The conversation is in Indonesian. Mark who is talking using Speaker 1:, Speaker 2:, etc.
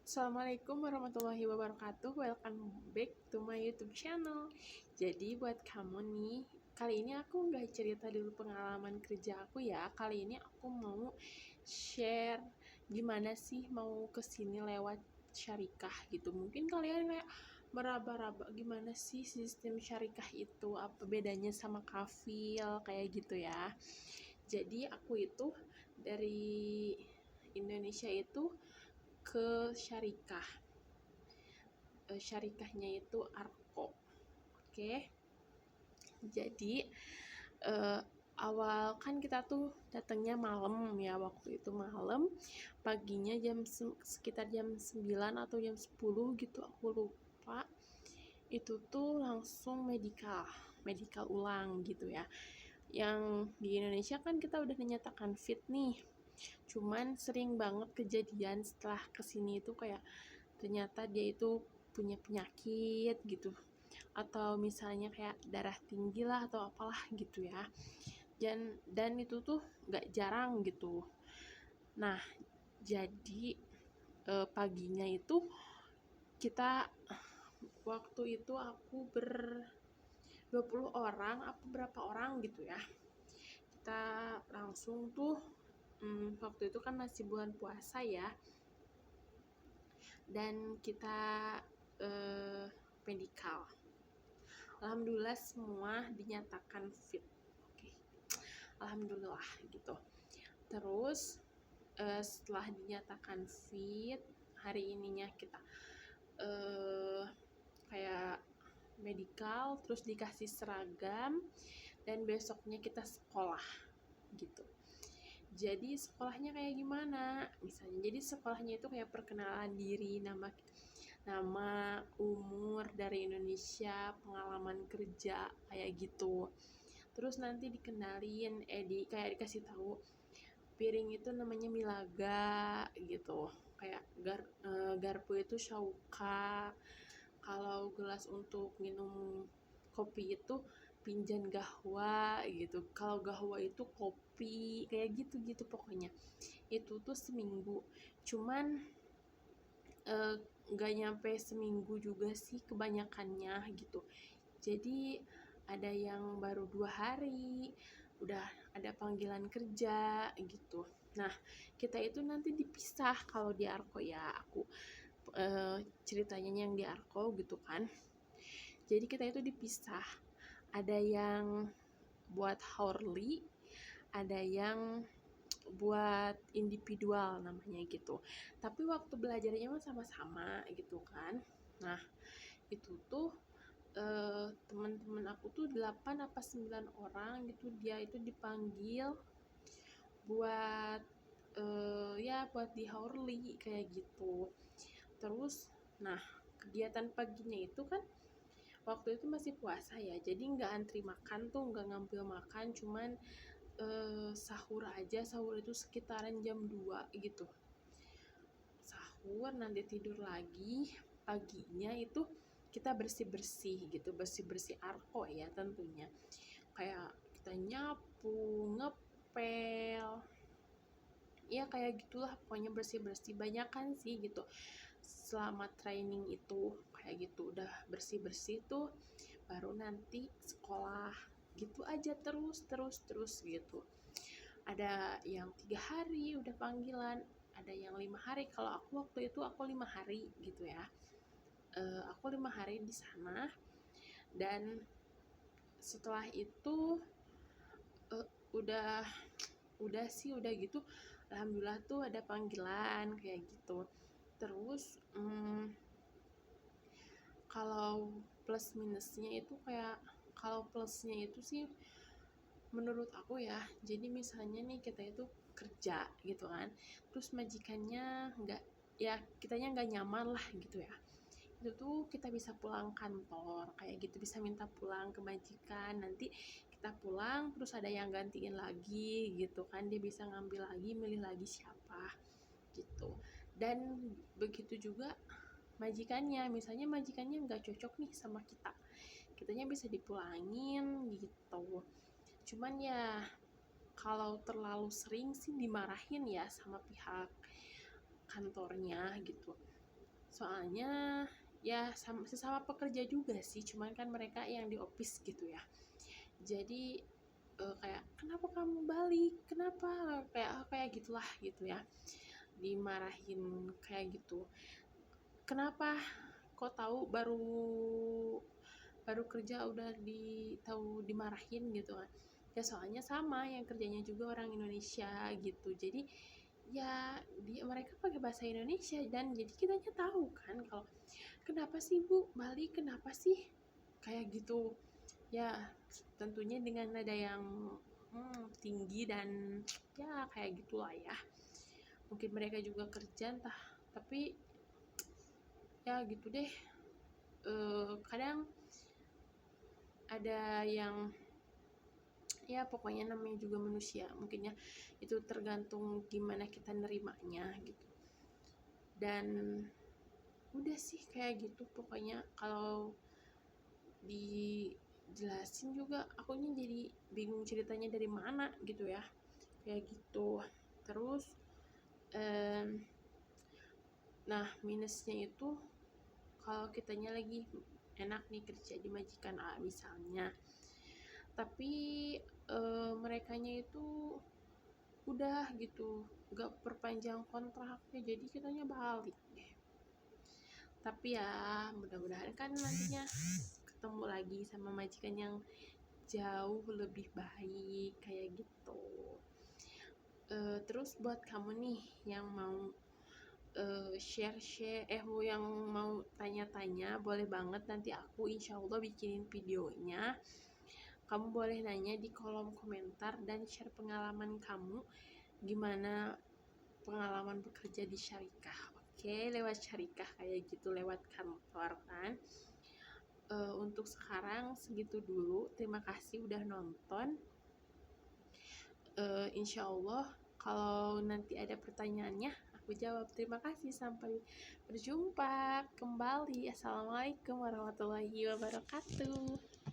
Speaker 1: Assalamualaikum warahmatullahi wabarakatuh. Welcome back to my YouTube channel. Jadi buat kamu nih, kali ini aku nggak cerita dulu pengalaman kerja aku ya. Kali ini aku mau share gimana sih mau kesini lewat syarikah gitu. Mungkin kalian kayak meraba-raba gimana sih sistem syarikah itu, apa bedanya sama kafil kayak gitu ya. Jadi aku itu dari Indonesia itu ke syarikah. Syarikahnya itu Arko. Oke. Jadi awal kan kita tuh datangnya malam ya, waktu itu malam, paginya sekitar jam 9 atau jam 10 gitu, aku lupa. Itu tuh langsung medical ulang gitu ya. Yang di Indonesia kan kita udah dinyatakan fit nih, cuman sering banget kejadian setelah kesini itu kayak ternyata dia itu punya penyakit gitu, atau misalnya kayak darah tinggi lah atau apalah gitu ya. Dan itu tuh gak jarang gitu. Nah, jadi paginya itu kita, waktu itu aku 20 orang apa berapa orang gitu ya, kita langsung tuh waktu itu kan masih bulan puasa ya, dan kita medical. Alhamdulillah semua dinyatakan fit. Oke. Alhamdulillah gitu. Terus setelah dinyatakan fit, hari ininya kita kayak medical, terus dikasih seragam, dan besoknya kita sekolah gitu. Jadi sekolahnya kayak gimana? Misalnya, jadi sekolahnya itu kayak perkenalan diri, nama, umur dari Indonesia, pengalaman kerja kayak gitu. Terus nanti dikenalin, kayak dikasih tahu piring itu namanya milaga gitu. Kayak garpu itu syauka. Kalau gelas untuk minum kopi itu pinjan gahwa gitu. Kalau gahwa itu kopi, kayak gitu-gitu pokoknya. Itu tuh seminggu. Cuman nggak nyampe seminggu juga sih kebanyakannya gitu. Jadi ada yang baru 2 hari udah ada panggilan kerja gitu. Nah, kita itu nanti dipisah kalau di Arko ya. Aku ceritanya yang di Arko gitu kan. Jadi kita itu dipisah. Ada yang buat hourly, ada yang buat individual namanya gitu. Tapi waktu belajarnya mah sama-sama gitu kan. Nah, itu tuh teman-teman aku tuh 8 apa 9 orang gitu, dia itu dipanggil buat ya buat di hourly kayak gitu. Terus nah, kegiatan paginya itu kan waktu itu masih puasa ya, jadi nggak antri makan tuh, nggak ngambil makan, cuman sahur aja. Sahur itu sekitaran jam 2 gitu, sahur nanti tidur lagi. Paginya itu kita bersih-bersih gitu, bersih-bersih Arko ya tentunya, kayak kita nyapu, ngepel, ya kayak gitulah pokoknya, bersih-bersih banyak kan sih gitu. Selama training itu kayak gitu, udah bersih-bersih tuh baru nanti sekolah gitu aja, terus gitu. Ada yang 3 hari udah panggilan, ada yang 5 hari. Kalau aku waktu itu aku 5 hari gitu ya. Aku 5 hari di sana, dan setelah itu udah gitu. Alhamdulillah tuh ada panggilan kayak gitu. Terus kalau plus minusnya itu kayak, kalau plusnya itu sih menurut aku ya, jadi misalnya nih kita itu kerja gitu kan, terus majikannya nggak, ya kitanya nggak nyaman lah gitu ya, itu tuh kita bisa pulang kantor kayak gitu, bisa minta pulang ke majikan, nanti kita pulang terus ada yang gantiin lagi gitu kan, dia bisa ngambil lagi, milih lagi siapa gitu. Dan begitu juga majikannya, misalnya majikannya nggak cocok nih sama kita, kitanya bisa dipulangin gitu. Cuman ya kalau terlalu sering sih dimarahin ya sama pihak kantornya gitu. soalnya ya sesama pekerja juga sih, cuman kan mereka yang di office gitu ya. Jadi kayak kenapa kamu balik, kenapa, kayak gitulah gitu ya, dimarahin kayak gitu. Kenapa kok tahu baru baru kerja udah tahu dimarahin gitu kan. Ya soalnya sama yang kerjanya juga orang Indonesia gitu, jadi ya mereka pakai bahasa Indonesia, dan jadi kitanya tahu kan kalau kenapa sih Bu balik, kenapa sih kayak gitu ya, tentunya dengan nada yang tinggi dan ya kayak gitulah ya. Mungkin mereka juga kerja entah, tapi ya gitu deh. Kadang ada yang ya pokoknya namanya juga manusia, mungkin ya itu tergantung gimana kita nerimanya gitu. Dan udah sih kayak gitu pokoknya. Kalau dijelasin juga akunya jadi bingung ceritanya dari mana gitu ya, kayak gitu. Terus nah minusnya itu kalau kitanya lagi enak nih kerja di majikan A misalnya, tapi merekanya itu udah gitu gak perpanjang kontraknya, jadi kitanya balik deh. Tapi ya mudah-mudahan kan nantinya ketemu lagi sama majikan yang jauh lebih baik kayak gitu. Terus buat kamu nih yang mau yang mau tanya-tanya, boleh banget, nanti aku insya Allah bikinin videonya. Kamu boleh nanya di kolom komentar dan share pengalaman kamu, gimana pengalaman bekerja di syarikah. Oke, lewat syarikah kayak gitu, lewat kantor kan. Untuk sekarang segitu dulu, terima kasih udah nonton. Insya Allah kalau nanti ada pertanyaannya aku jawab. Terima kasih, sampai berjumpa kembali. Assalamualaikum warahmatullahi wabarakatuh.